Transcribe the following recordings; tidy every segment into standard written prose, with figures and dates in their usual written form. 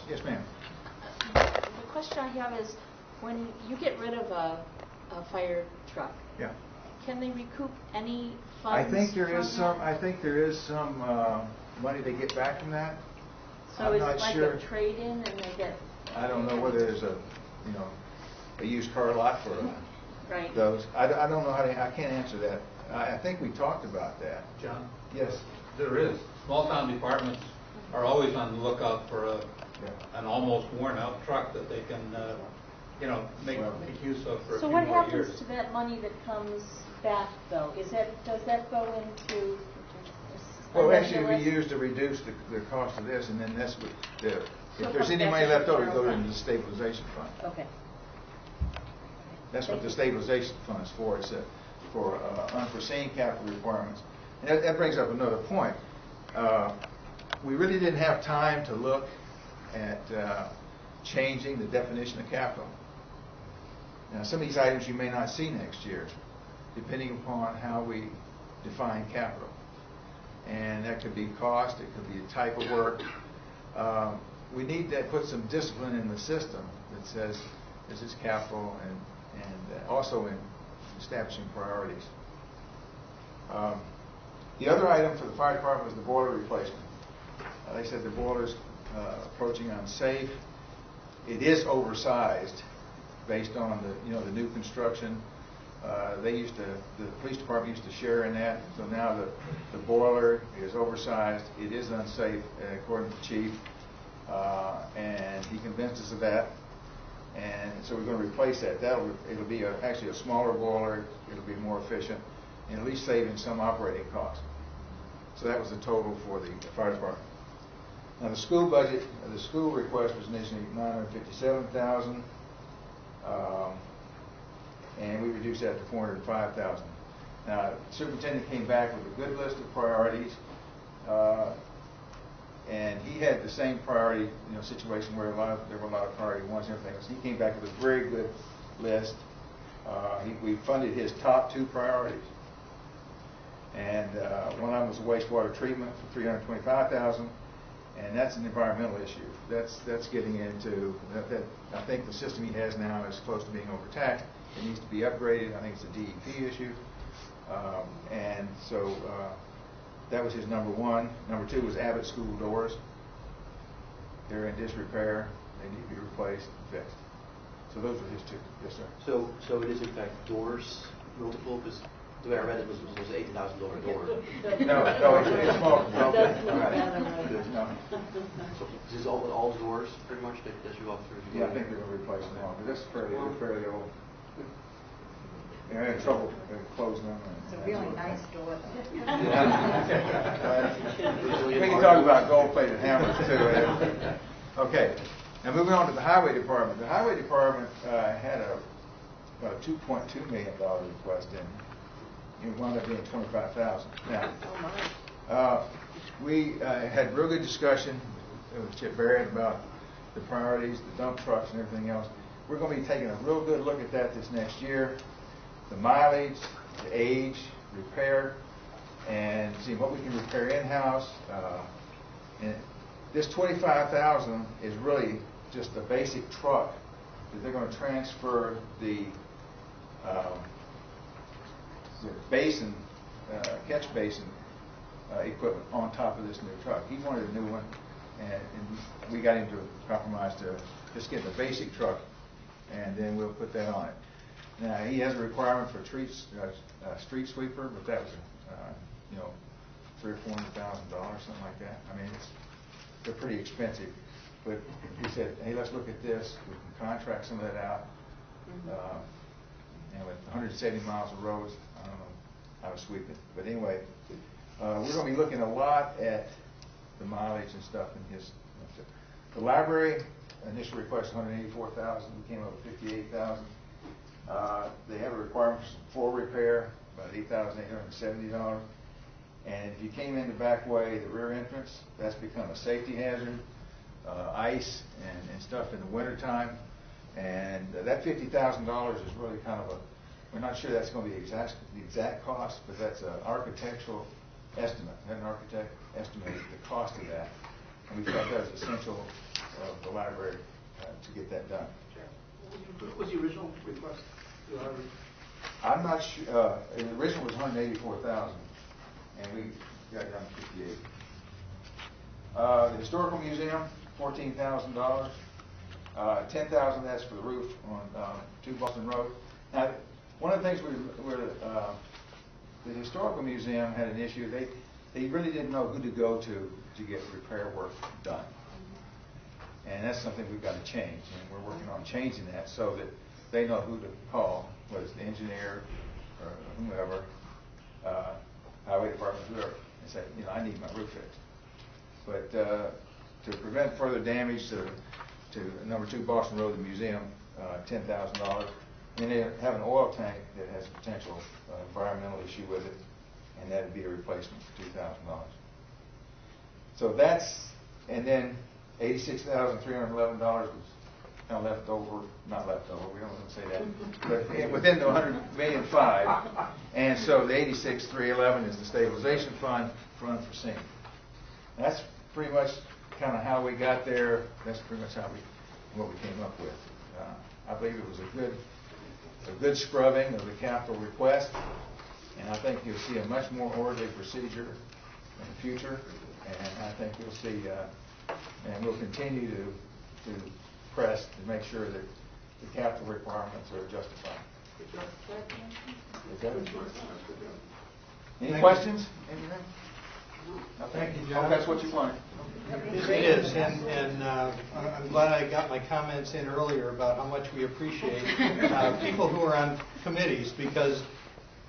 Yes, ma'am. The question I have is, when you get rid of a fire truck, Yeah. can they recoup any I funds? think there is from some. that? I think there is some money they get back from that. So I'm is not it like sure. a trade-in, and they get? I don't know whether there's a used car lot for Right. those. I don't know how to. I can't answer that. I think we talked about that. John? Yes. There is. Small town departments are always on the lookout for an almost worn out truck that they can, make use of for a So few what more happens years. to that money that comes back, though? Does that go into? Well, actually, another we list? use to reduce the cost of this, and then that's what So if it there's comes any back money to left the over, it general goes fund. into the stabilization fund. Okay. That's what the stabilization fund is for. It's for unforeseen capital requirements. And that brings up another point. We really didn't have time to look at changing the definition of capital. Now, some of these items you may not see next year, depending upon how we define capital. And that could be cost, it could be a type of work. We need to put some discipline in the system that says this is capital, and also in establishing priorities. The other item for the fire department was the boiler replacement. They said the boiler's approaching unsafe. It is oversized based on the new construction. The police department used to share in that, so now the boiler is oversized. It is unsafe, according to the chief, and he convinced us of that. And so we're going to replace that. It'll be actually a smaller boiler. It'll be more efficient, and at least saving some operating costs. So that was the total for the fire department. Now the school budget, the school request was initially $957,000. And we reduced that to $405,000. Now, the superintendent came back with a good list of priorities, and he had the same priority, situation where there were a lot of priority ones and everything else. He came back with a very good list. We funded his top two priorities, and one of them was wastewater treatment for $325,000, and that's an environmental issue. That's getting into that. I think the system he has now is close to being overtaxed. It needs to be upgraded. I think it's a DEP issue. And so that was his number one. Number two was Abbott school doors. They're in disrepair. They need to be replaced and fixed. So those were his two. Yes, sir. So it is in fact doors, multiple, because the way I read it was an $80,000 door. No, it's small. All right. No. So this is all doors pretty much that you walk through? Yeah, I think we're going to replace them all, because they're fairly old. I had trouble closing them. It's a really nice door. We can talk about gold-plated hammers too. Okay, now moving on to the highway department. The highway department had about a $2.2 million request in. It wound up being $25,000. Now, we had real good discussion with Chip Barrett about the priorities, the dump trucks, and everything else. We're going to be taking a real good look at that this next year. The mileage, the age, repair, and see what we can repair in-house. And this $25,000 is really just the basic truck that they're going to transfer the basin, catch basin equipment on top of this new truck. He wanted a new one, and we got him to compromise to just get the basic truck, and then we'll put that on it. Now, he has a requirement for a street sweeper, but that was, $300,000 or $400,000, something like that. I mean, they're pretty expensive. But he said, hey, let's look at this. We can contract some of that out. And with 170 miles of roads, I don't know how to sweep it. But anyway, we're going to be looking a lot at the mileage and stuff in his. The library initial request $184,000. We came up with $58,000. They have a requirement for repair, about $8,870. And if you came in the back way, the rear entrance, that's become a safety hazard, ice and stuff in the wintertime. And that $50,000 is really kind of we're not sure that's going to be the exact cost, but that's an architectural estimate. Had an architect estimate the cost of that. And we thought that was essential of the Library to get that done. What was the original request? I'm not sure, the original was $184,000, and we got it down to $58,000. The Historical Museum, $14,000. $10,000, that's for the roof on 2 Boston Road. Now, one of the things the Historical Museum had an issue. They really didn't know who to go to get repair work done. And that's something we've got to change, and we're working on changing that so that they know who to call, whether it's the engineer or whomever, highway department, whoever, and say, I need my roof fixed. But to prevent further damage to number 2 Boston Road, the museum, $10,000. And they have an oil tank that has a potential environmental issue with it, and that would be a replacement for $2,000. So that's, and then $86,311 was kind of left over, not left over, we don't want to say that, but within the $100.5 million. And so the $86,311 is the stabilization fund for unforeseen. That's pretty much kind of how we got there. That's pretty much what we came up with. I believe it was a good scrubbing of the capital request, and I think you'll see a much more orderly procedure in the future. And I think you'll see, and we'll continue to press to make sure that the capital requirements are justified. Any questions? Anything? Thank you, I John. hope that's what you want. It is, and I'm glad I got my comments in earlier about how much we appreciate people who are on committees, because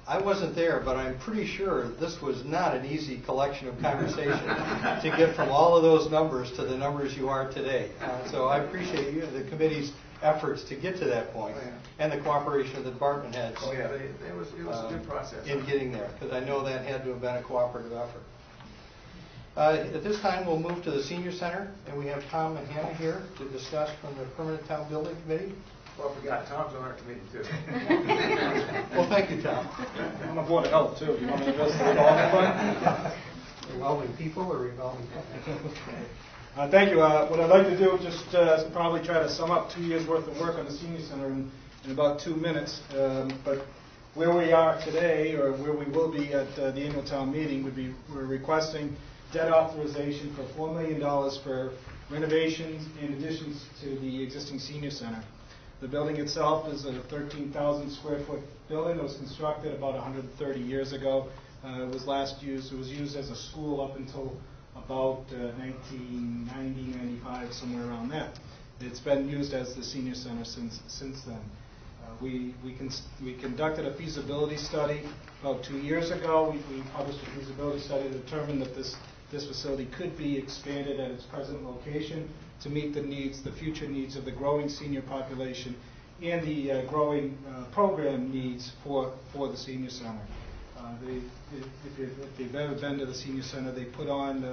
I wasn't there, but I'm pretty sure this was not an easy collection of conversation to get from all of those numbers to the numbers you are today. So I appreciate the committee's efforts to get to that point, and the cooperation of the department heads. Oh yeah, it was a good process in getting there, because I know that had to have been a cooperative effort. At this time, we'll move to the Senior Center, and we have Tom and Hannah here to discuss from the Permanent Town Building Committee. Well, I forgot, Tom's on our committee too. Well, thank you, Tom. I'm on Board of Health too. You want me to address the revolving fund? Revolving people or revolving funds? Thank you. What I'd like to do is just probably try to sum up 2 years' worth of work on the Senior Center in about 2 minutes. But where we are today, or where we will be at the annual town meeting, we're requesting debt authorization for $4 million for renovations and additions to the existing Senior Center. The building itself is a 13,000 square foot building. It was constructed about 130 years ago. It was used as a school up until about 1990, 95, somewhere around that. It's been used as the Senior Center since then. We conducted a feasibility study about 2 years ago. We published a feasibility study to determine that this facility could be expanded at its present location to meet the future needs of the growing senior population and the growing program needs for the Senior Center. If you've ever been to the Senior Center, they put on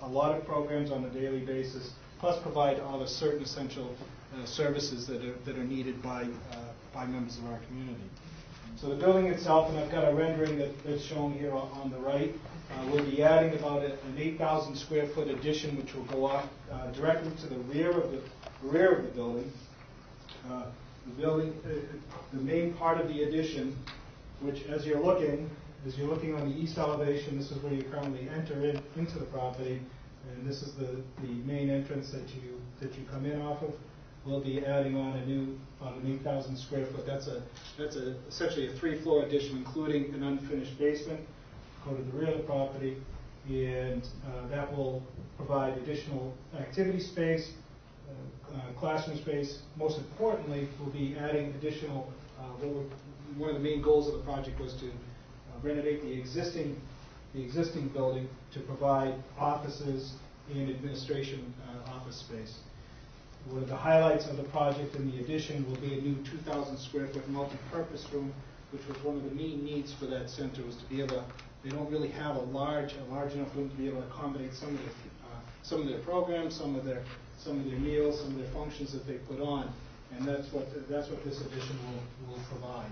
a lot of programs on a daily basis, plus provide all the certain essential services that are needed by members of our community. So the building itself, and I've got a rendering that's shown here on the right, we'll be adding about an 8,000 square foot addition, which will go off directly to the rear of the building. The main part of the addition, which as you're looking on the east elevation, this is where you currently enter into the property, and this is the main entrance that you come in off of. We'll be adding on an 8,000 square foot. That's essentially a 3-floor addition, including an unfinished basement. Go to the rear of the property, and that will provide additional activity space, classroom space. Most importantly, we'll be adding additional. One of the main goals of the project was to renovate the existing building to provide offices and administration office space. One of the highlights of the project in the addition will be a new 2,000 square foot multi-purpose room, which was one of the main needs for that center, was to be able to. They don't really have a large enough room to be able to accommodate some of their programs, some of their meals, some of their functions that they put on, and that's what this addition will provide.